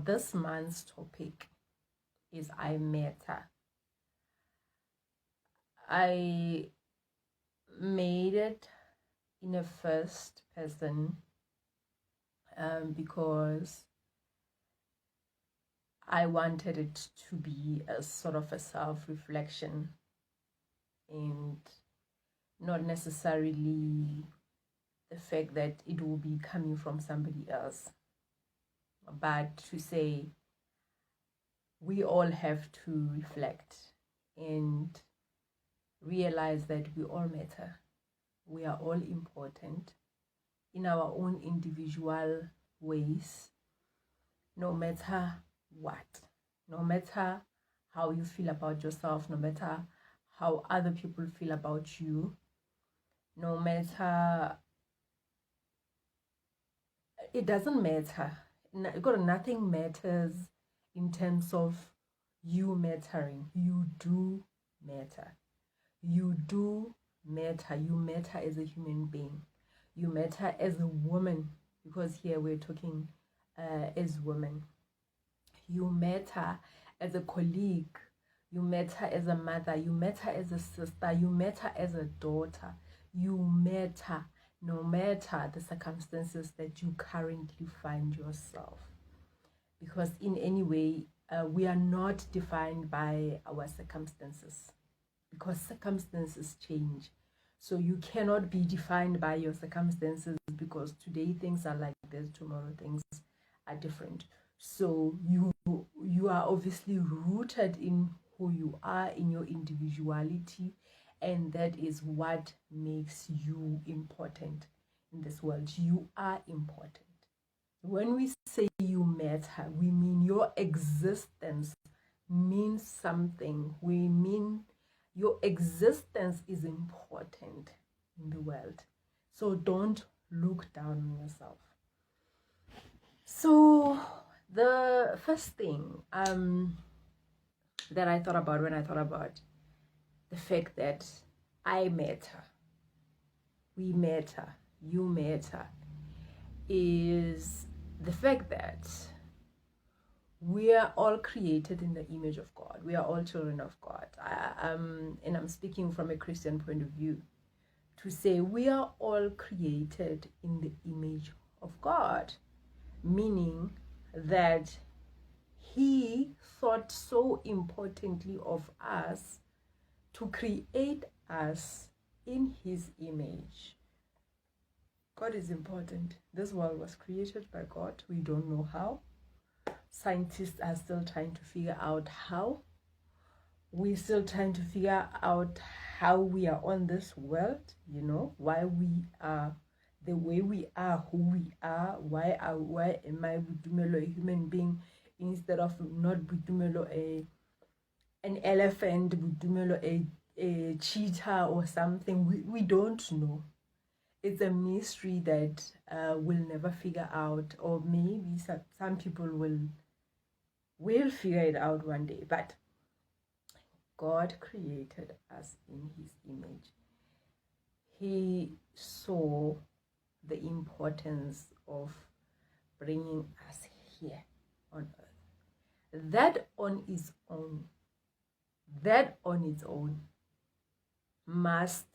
This month's topic is I matter. I made it in a first person because I wanted it to be a sort of a self-reflection and not necessarily the fact that it will be coming from somebody else, but to say we all have to reflect and realize that we all matter. We are all important in our own individual ways, no matter what, no matter how you feel about yourself, no matter how other people feel about you, no matter, it doesn't matter. Nothing matters in terms of you mattering. You do matter. You do matter. You matter as a human being. You matter as a woman, because here we're talking as women. You matter as a colleague. You matter as a mother. You matter as a sister. You matter as a daughter. You matter no matter the circumstances that you currently find yourself. Because in any way, we are not defined by our circumstances, because circumstances change. So you cannot be defined by your circumstances, because today things are like this, tomorrow things are different. So you are obviously rooted in who you are, in your individuality, and that is what makes you important in this world. You are important. When we say you matter, we mean your existence means something. We mean your existence is important in the world. So don't look down on yourself. So the first thing that I thought about when I thought about the fact that I matter, we matter, you matter, is the fact that we are all created in the image of God. We are all children of God. And I'm speaking from a Christian point of view to say we are all created in the image of God, meaning that He thought so importantly of us to create us in His image. God is important. This world was created by God. We don't know how. Scientists are still trying to figure out how. We're still trying to figure out how we are on this world, why we are the way we are, who we are, why am I Budumelo, a human being, instead of not Budumelo, an elephant, Budumelo, a cheetah or something. We don't know. It's a mystery that we'll never figure out, or maybe some people will figure it out one day. But God created us in His image. He saw the importance of bringing us here on earth. That on its own must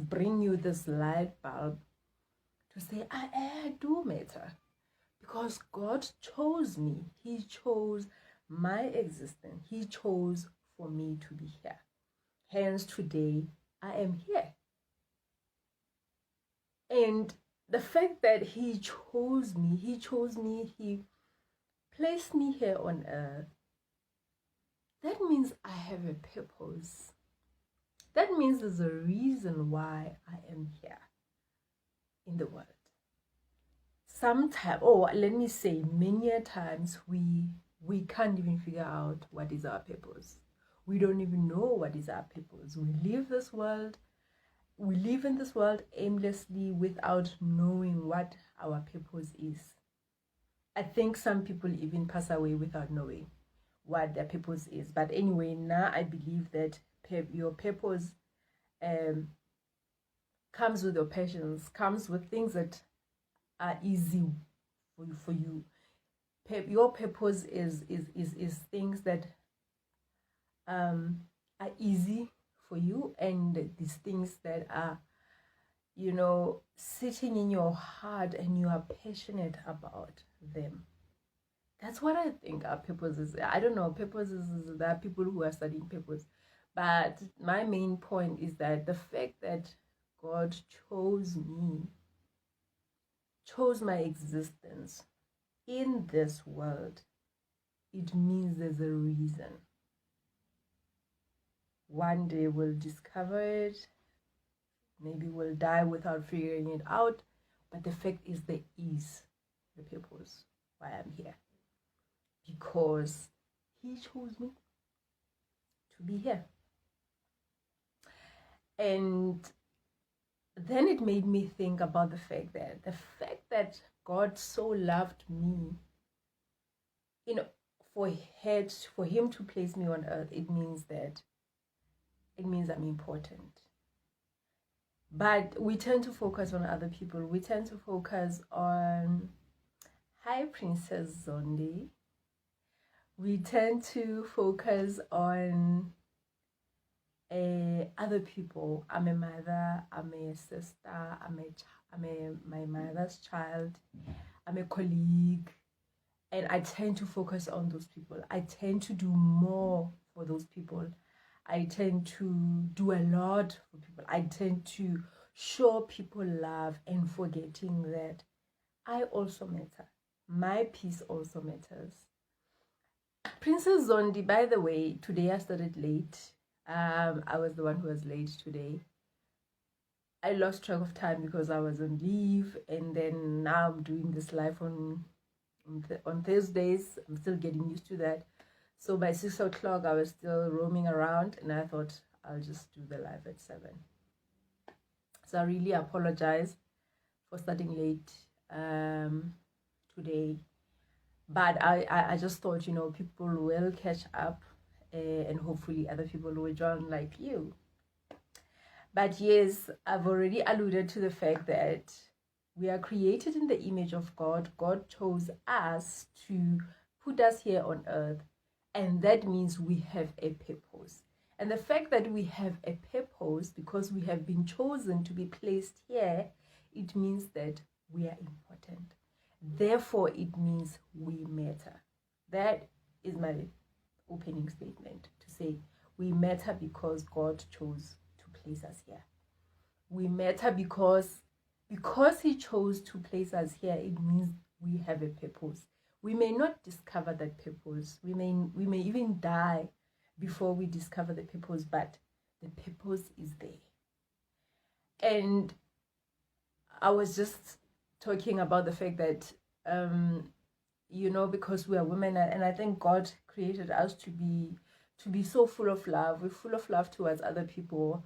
bring you this light bulb to say, I do matter, because God chose me. He chose my existence. He chose for me to be here. Hence today I am here. And the fact that He chose me, He placed me here on earth, that means I have a purpose. That means there's a reason why I am here in the world. Sometimes, let me say, many times we can't even figure out what is our purpose. We don't even know what is our purpose. We live in this world aimlessly without knowing what our purpose is. I think some people even pass away without knowing what their purpose is. But anyway, now I believe that your purpose comes with your passions, comes with things that are easy for you. Your purpose is things that are easy for you, and these things that are, sitting in your heart and you are passionate about them. That's what I think our purpose is. I don't know, purpose is there are people who are studying purpose, but my main point is that the fact that God chose me, chose my existence in this world, it means there's a reason. One day we'll discover it, maybe we'll die without figuring it out, but the fact is there is the purpose why I'm here, because he chose me to be here. And then it made me think about the fact that God so loved me, for him to place me on earth, it means I'm important. But we tend to focus on other people. We tend to focus on, hi Princess Zondi. We tend to focus on other people. I'm a mother, I'm a sister, my mother's child, I'm a colleague, and I tend to focus on those people. I tend to do more for those people. I tend to do a lot for people. I tend to show people love, and forgetting that I also matter. My peace also matters. Princess Zondi, by the way, today I started late. I was the one who was late today. I lost track of time because I was on leave, and then now I'm doing this live on Thursdays. I'm still getting used to that. So by 6 o'clock, I was still roaming around, and I thought I'll just do the live at 7. So I really apologize for starting late today. But I just thought, people will catch up, and hopefully other people will join like you. But yes, I've already alluded to the fact that we are created in the image of God. God chose us to put us here on earth, and that means we have a purpose. And the fact that we have a purpose, because we have been chosen to be placed here, it means that we are important. Therefore, it means we matter. That is my opening statement, to say we matter because God chose to place us here. We matter because he chose to place us here. It means we have a purpose. We may not discover that purpose. We may even die before we discover the purpose, but the purpose is there. And I was just talking about the fact that because we are women, and I think God created us to be so full of love. We're full of love towards other people,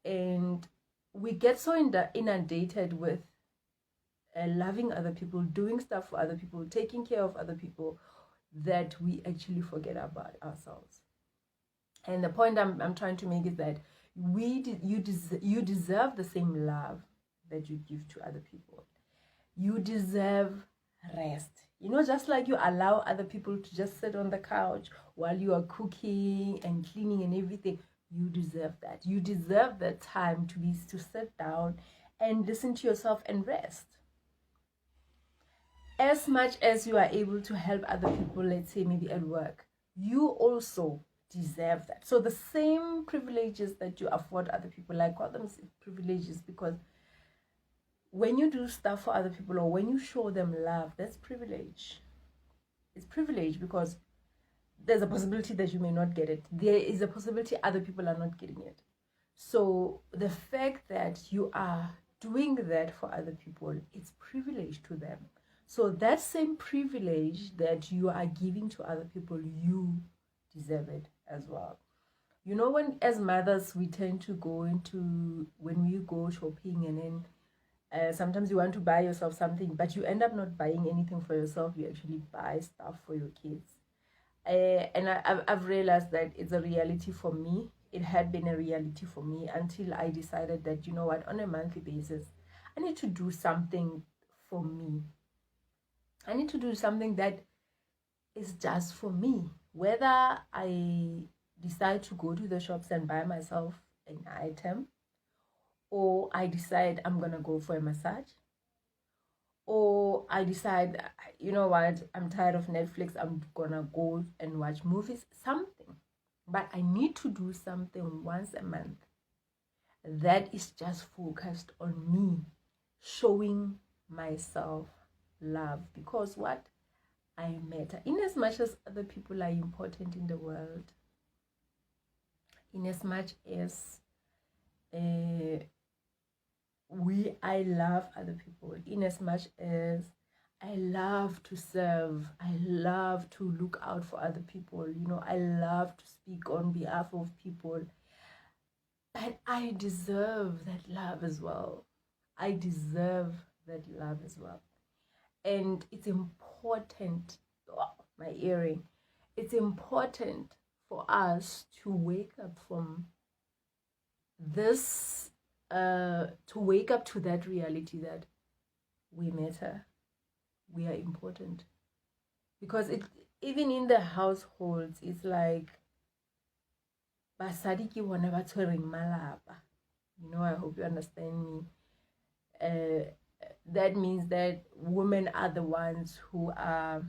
and we get so inundated with loving other people, doing stuff for other people, taking care of other people, that we actually forget about ourselves. And the point I'm trying to make is that you deserve the same love that you give to other people. You deserve rest. Just like you allow other people to just sit on the couch while you are cooking and cleaning and everything, you deserve that. You deserve that time to sit down and listen to yourself and rest. As much as you are able to help other people, let's say maybe at work, you also deserve that. So the same privileges that you afford other people, I call them privileges, because when you do stuff for other people, or when you show them love, that's privilege. It's privilege because there's a possibility that you may not get it. There is a possibility other people are not getting it. So the fact that you are doing that for other people, it's privilege to them. So that same privilege that you are giving to other people, you deserve it as well. When as mothers, we tend to go into, when we go shopping, and then sometimes you want to buy yourself something, but you end up not buying anything for yourself. You actually buy stuff for your kids. And I've realized that it's a reality for me. It had been a reality for me until I decided that, on a monthly basis, I need to do something for me. I need to do something that is just for me. Whether I decide to go to the shops and buy myself an item, or I decide I'm gonna go for a massage, or I decide, you know what, I'm tired of Netflix, I'm gonna go and watch movies, something. But I need to do something once a month that is just focused on me showing myself love, because what, I matter. In as much as other people are important in the world, in as much as I love other people, in as much as I love to serve, I love to look out for other people, you know, I love to speak on behalf of people, but I deserve that love as well. I deserve that love as well. And it's important, oh, my earring, it's important for us to wake up from this, to wake up to that reality that we matter, we are important. Because it, even in the households, it's like basadi ke bona ba tshwereng malapa. You know, I hope you understand me. That means that women are the ones who are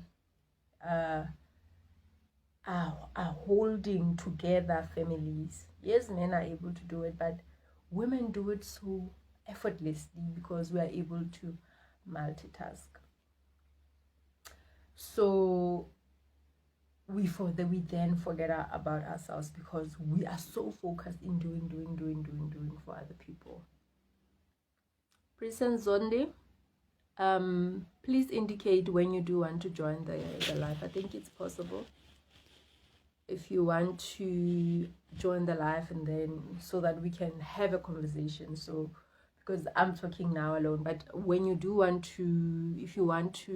holding together families. Yes, men are able to do it, but women do it so effortlessly because we are able to multitask. So we then forget about ourselves because we are so focused in doing for other people. Prison Zondi, please indicate when you do want to join the live. I think it's possible if you want to join the live, and then so that we can have a conversation. So because I'm talking now alone, but when you do want to, if you want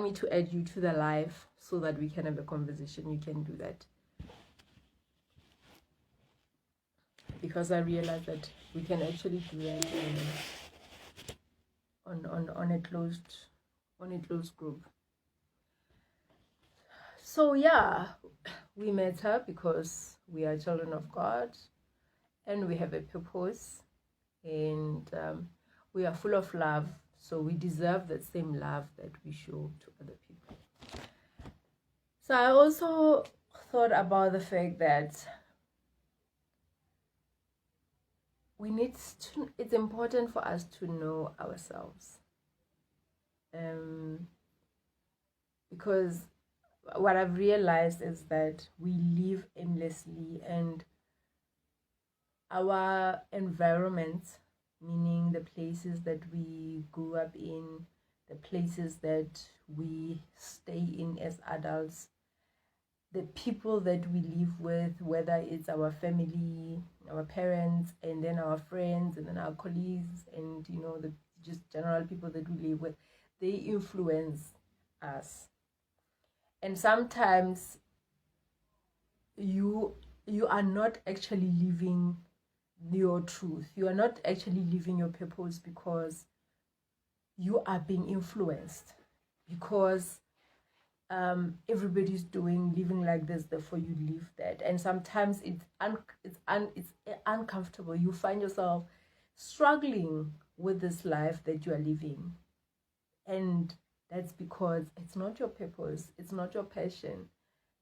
me to add you to the live so that we can have a conversation, you can do that. Because I realize that we can actually do that on a closed group. So yeah, we met her because we are children of God and we have a purpose, and we are full of love, so we deserve that same love that we show to other people. So I also thought about the fact that it's important for us to know ourselves, because what I've realized is that we live aimlessly, and our environment, meaning the places that we grew up in, the places that we stay in as adults, the people that we live with, whether it's our family, our parents, and then our friends, and then our colleagues, and you know, the just general people that we live with, they influence us. And sometimes you are not actually living your truth, you are not actually living your purpose, because you are being influenced, because everybody's living like this, therefore you live that. And sometimes it's uncomfortable. You find yourself struggling with this life that you are living, and that's because it's not your purpose, it's not your passion.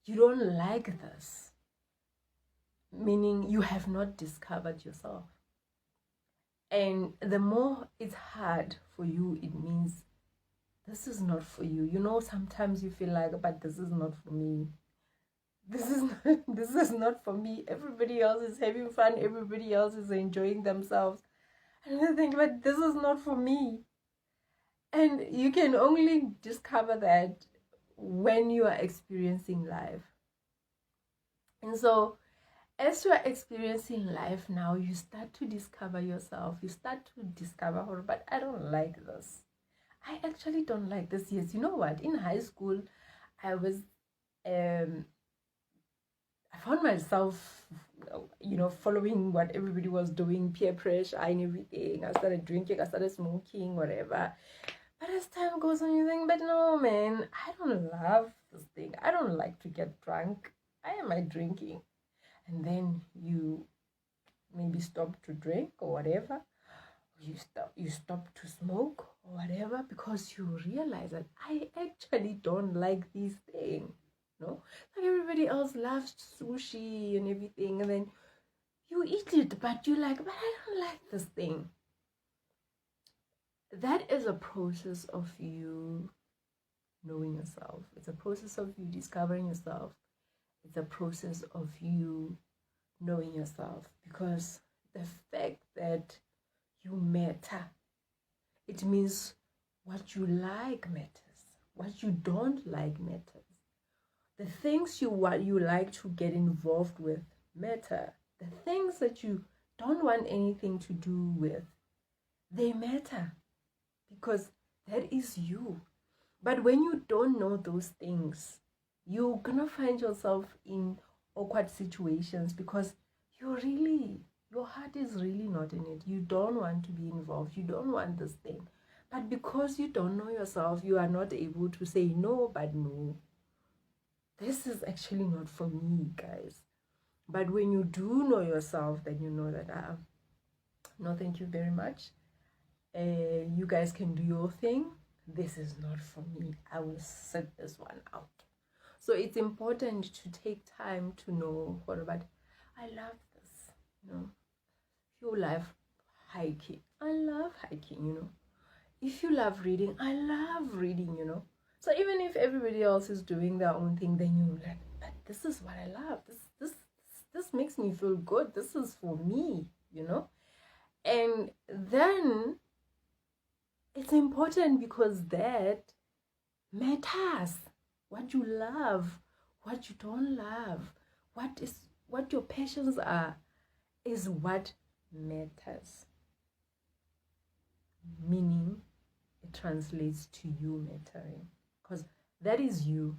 You don't like this, meaning you have not discovered yourself. And the more it's hard for you, it means this is not for you. You know, sometimes you feel like, but this is not for me. This is not for me. Everybody else is having fun. Everybody else is enjoying themselves. And I think, but this is not for me. And you can only discover that when you are experiencing life. And so as you are experiencing life now, you start to discover yourself. You start to discover, oh, but I don't like this. I actually don't like this. Yes, you know what? In high school, I found myself, you know, following what everybody was doing, peer pressure and everything. I started drinking, I started smoking, whatever. But I as time goes on, you think, but no, man, I don't love this thing. I don't like to get drunk. Why am I drinking? And then you maybe stop to drink or whatever. You stop to smoke or whatever because you realize that I actually don't like these things. No, like everybody else loves sushi and everything, and then you eat it, but you're like, but I don't like this thing. That is a process of you knowing yourself. It's a process of you discovering yourself. It's a process of you knowing yourself, because the fact that you matter, it means what you like matters, what you don't like matters. The things you like to get involved with matter. The things that you don't want anything to do with, they matter, because that is you. But when you don't know those things, you're gonna find yourself in awkward situations because your heart is really not in it. You don't want to be involved. You don't want this thing. But because you don't know yourself, you are not able to say no, but no. This is actually not for me, guys. But when you do know yourself, then you know that, no, thank you very much. You guys can do your thing. This is not for me. I will sit this one out. So it's important to take time to know what about, I love this, you know. If you love hiking, I love hiking, you know. If you love reading, I love reading, you know. So even if everybody else is doing their own thing, then you're like, but this is what I love. This makes me feel good. This is for me, you know. And then it's important because that matters. What you love, what you don't love, what your passions are, is what matters. Meaning, it translates to you mattering, because that is you.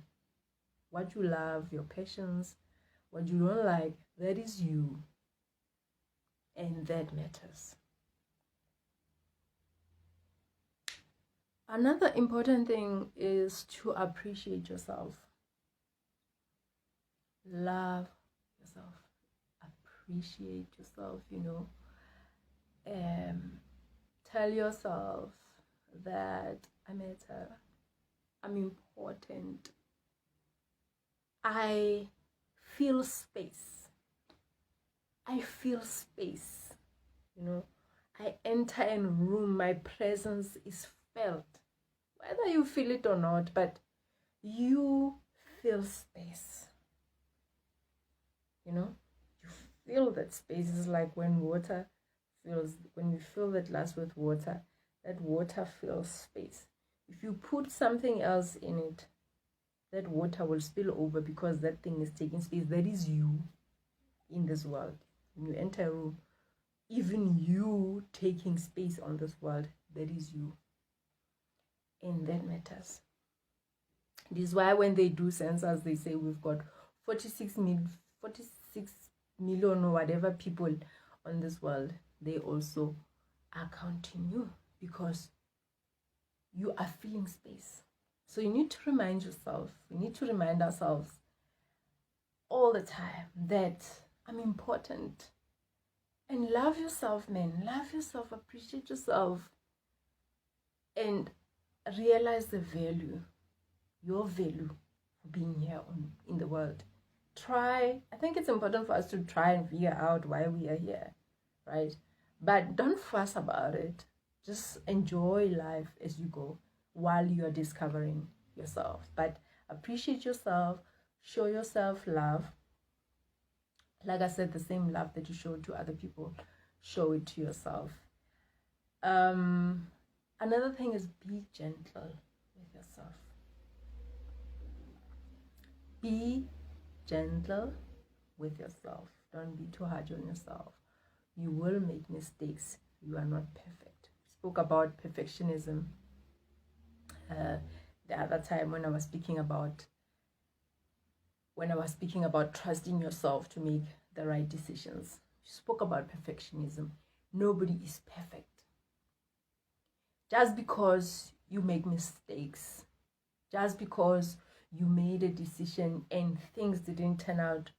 What you love, your passions, what you don't like, that is you, and that matters. Another important thing is to appreciate yourself. Love yourself. Appreciate yourself, you know. Tell yourself that I matter. I'm important. I feel space. I feel space. You know, I enter a room, my presence is felt. Whether you feel it or not, but you feel space. You know, you feel that space. Is like when you fill that glass with water, that water fills space. If you put something else in it, that water will spill over because that thing is taking space. That is you in this world. When you enter a room, even you taking space on this world, that is you. And that matters. This is why when they do census, they say we've got 46 million or whatever people on this world. They also are counting you because you are filling space. So you need to remind yourself, we need to remind ourselves all the time that I'm important. And love yourself, man. Love yourself, appreciate yourself, and realize the value, your value for being here in the world. I think it's important for us to try and figure out why we are here, right? But don't fuss about it. Just enjoy life as you go while you are discovering yourself. But appreciate yourself, show yourself love. Like I said, the same love that you show to other people, show it to yourself. Another thing is be gentle with yourself. Be gentle with yourself. Don't be too hard on yourself. You will make mistakes. You are not perfect. Spoke about perfectionism the other time when I was speaking about trusting yourself to make the right decisions. You spoke about perfectionism. Nobody is perfect. Just because you make mistakes. Just because you made a decision and things didn't turn out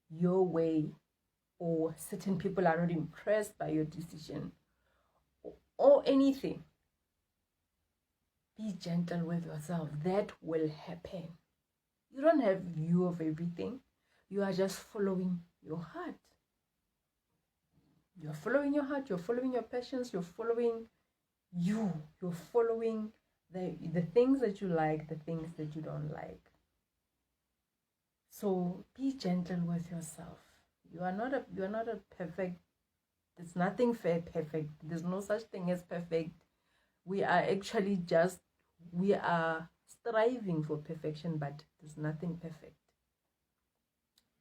your way, or certain people are not impressed by your decision, or anything, be gentle with yourself. That will happen. You don't have view of everything. You are just following your heart. You're following your heart. You're following your passions. You're following you. You're following the things that you like, the things that you don't like. So be gentle with yourself. You are not a perfect. There's nothing perfect. There's no such thing as perfect. We are striving for perfection, but there's nothing perfect.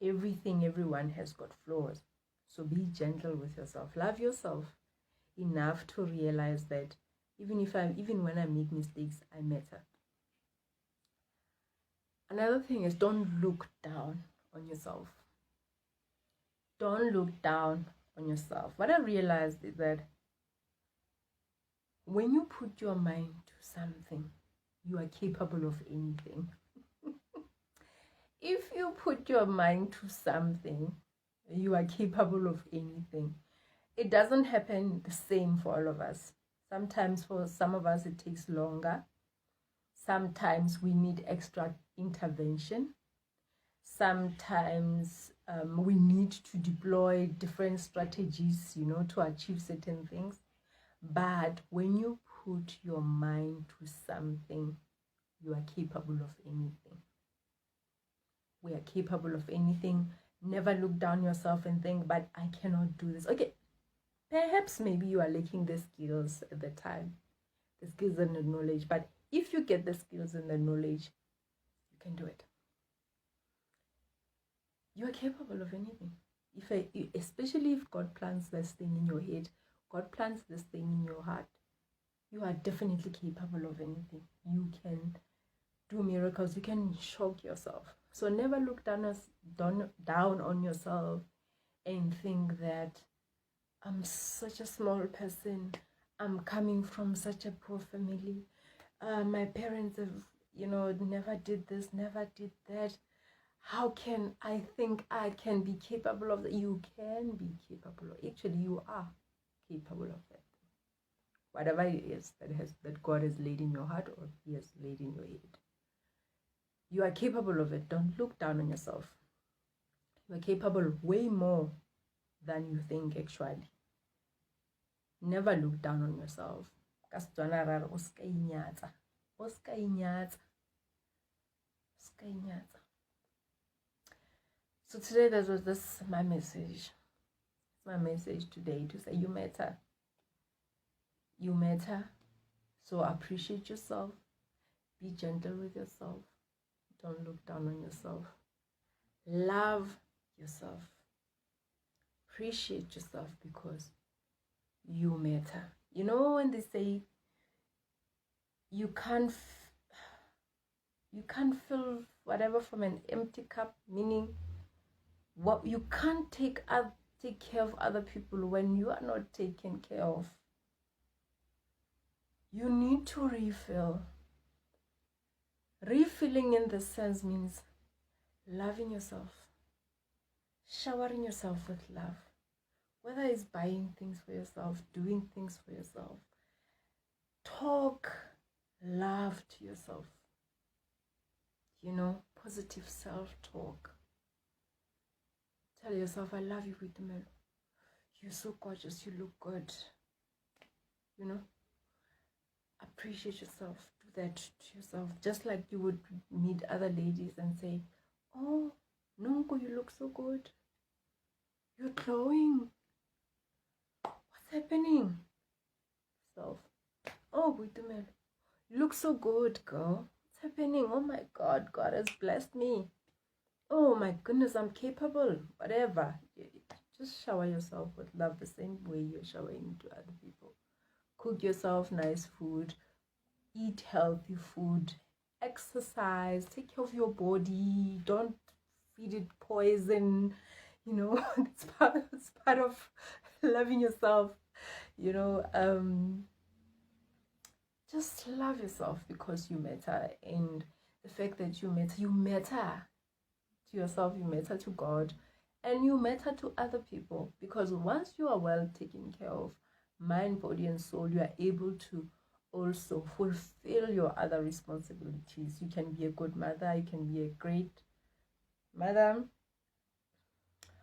Everyone has got flaws. So be gentle with yourself. Love yourself enough to realize that even when I make mistakes, I matter. Another thing is, don't look down on yourself. Don't look down on yourself. What I realized is that when you put your mind to something, you are capable of anything. If you put your mind to something, you are capable of anything. It doesn't happen the same for all of us. Sometimes for some of us it takes longer. Sometimes we need extra intervention. Sometimes we need to deploy different strategies, to achieve certain things. But when you put your mind to something, you are capable of anything. We are capable of anything. Never look down yourself and think, but I cannot do this. Okay, perhaps maybe you are lacking the skills at the time, the skills and the knowledge. But if you get the skills and the knowledge, you can do it. You are capable of anything. Especially if God plants this thing in your head, God plants this thing in your heart, you are definitely capable of anything. You can do miracles. You can shock yourself. So never look down on yourself and think that I'm such a small person. I'm coming from such a poor family. My parents have, never did this, never did that. How can I think I can be capable of that? You can be capable of. Actually, you are capable of that. Whatever it is that God has laid in your heart or He has laid in your head, you are capable of it. Don't look down on yourself. You are capable way more than you think, actually. Never look down on yourself. So today this my message. My message today to say you matter. You matter. So appreciate yourself. Be gentle with yourself. Don't look down on yourself. Love yourself. Appreciate yourself because you matter. When they say you can't fill whatever from an empty cup, meaning what you can't take care of other people when you are not taken care of. You need to refill. Refilling in this sense means loving yourself, showering yourself with love, whether it's buying things for yourself, doing things for yourself. Talk love to yourself, positive self-talk. Tell yourself, I love you, Vitamel. You're so gorgeous, you look good. Appreciate yourself. Do that to yourself. Just like you would meet other ladies and say, oh, Nonko, you look so good. You're glowing. What's happening? Self. Oh, Vitamel, you look so good, girl. What's happening? Oh my God, God has blessed me. Oh my goodness, I'm capable. Whatever. Just shower yourself with love the same way you're showering to other people. Cook yourself nice food. Eat healthy food. Exercise. Take care of your body. Don't feed it poison. It's part of loving yourself. just love yourself because you matter. And the fact that you matter to yourself, you matter to God, and you matter to other people. Because once you are well taken care of, mind, body, and soul, you are able to also fulfill your other responsibilities. You can be a good mother, you can be a great mother,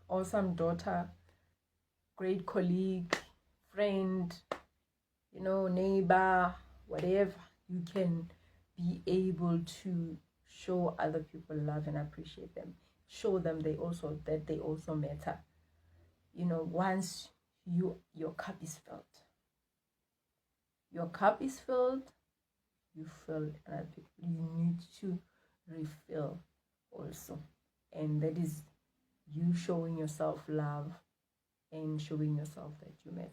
awesome daughter, great colleague, friend, neighbor, whatever. You can be able to show other people love and appreciate them. Show them they also matter. Once your cup is filled. Your cup is filled, you fill other people. You need to refill also. And that is you showing yourself love and showing yourself that you matter.